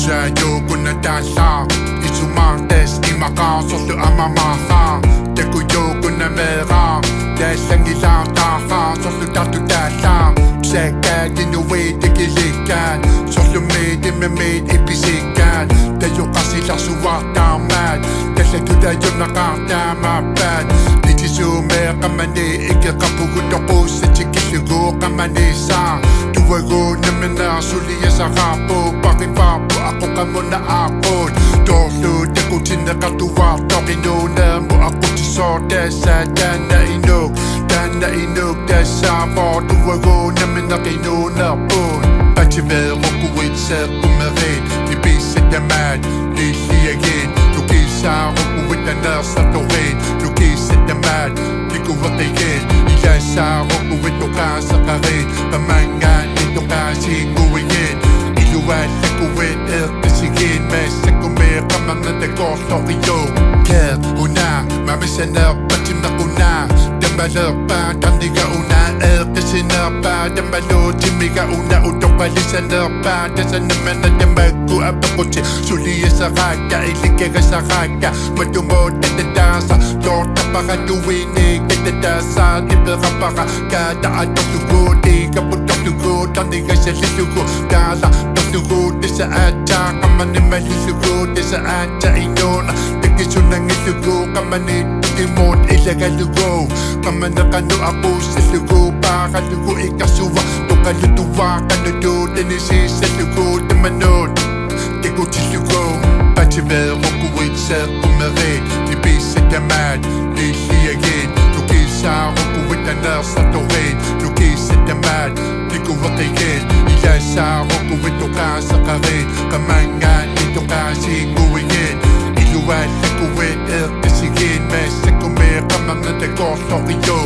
Sayokuna dasa Isumartes imaka Sosu amamasa Tekuyokuna mera Desangila taha Sosu tatu dasa Pseka dinuwe tekilikan Sosu made imemade ipisikan Tayo kasi lasuwatamad Kasi tudayo nakatamapad Nitisumer kamani Ikakapugot ako sa chikisugo kamanisa Tuwago naman na suliya sa kapo Pakipapo ako kamo na akon Dolo deko tinakatuwa Tokinuna mo ako tisorte sa Dana inog Desa mo tuwago naman na kinuna po Pachivel mo kuwit sa kumarin Nibisit naman Nisiyagin Lukisa mo kuwit na nasa tuwin Lukisit naman Di ko wakayin Ilasa mo kuwit o kasa ka rin Pamangan ito kasi nguwingin Iluwan sa kuwit Kasigin Mesa kumir ka mga negosyo kiyo Ker una Mamisanap Pati na kuna Dambalap pa Tandiga una Kasi na pa Dambalo Timiga una Utong palisanap pa Dasa naman na damagu Apakoche Suliya sa kaka Iligera sa kaka Madumod Nadadasa Torta para duwinig Nadadasa Ibera para Kada atong lugod Ikaputok lugod Tandiga sa lisugo Dala Lugod Desa aja Kamani malusugod Desa aja Inona Tigiso ng isugo Kamani Timon Ilaga lugo Kamana kano ako sa lugo Para lugo ikasuwa Tukalutuwa Kanudo Tanisi sa lugo Tamanod Tigo tisugo Pachivel mo kuwit sa kumarin Nibisa damad Nisiyagin Lukisa mo kuwit na nasa tuwin Lukisa damad Tigo wakayin Ilasa mo kuwit o kasa ka rin Kamangan ito kasi nguwingin Iluwan sa kuwit Kasigin Mesa kumir ka mga negosyo kiyo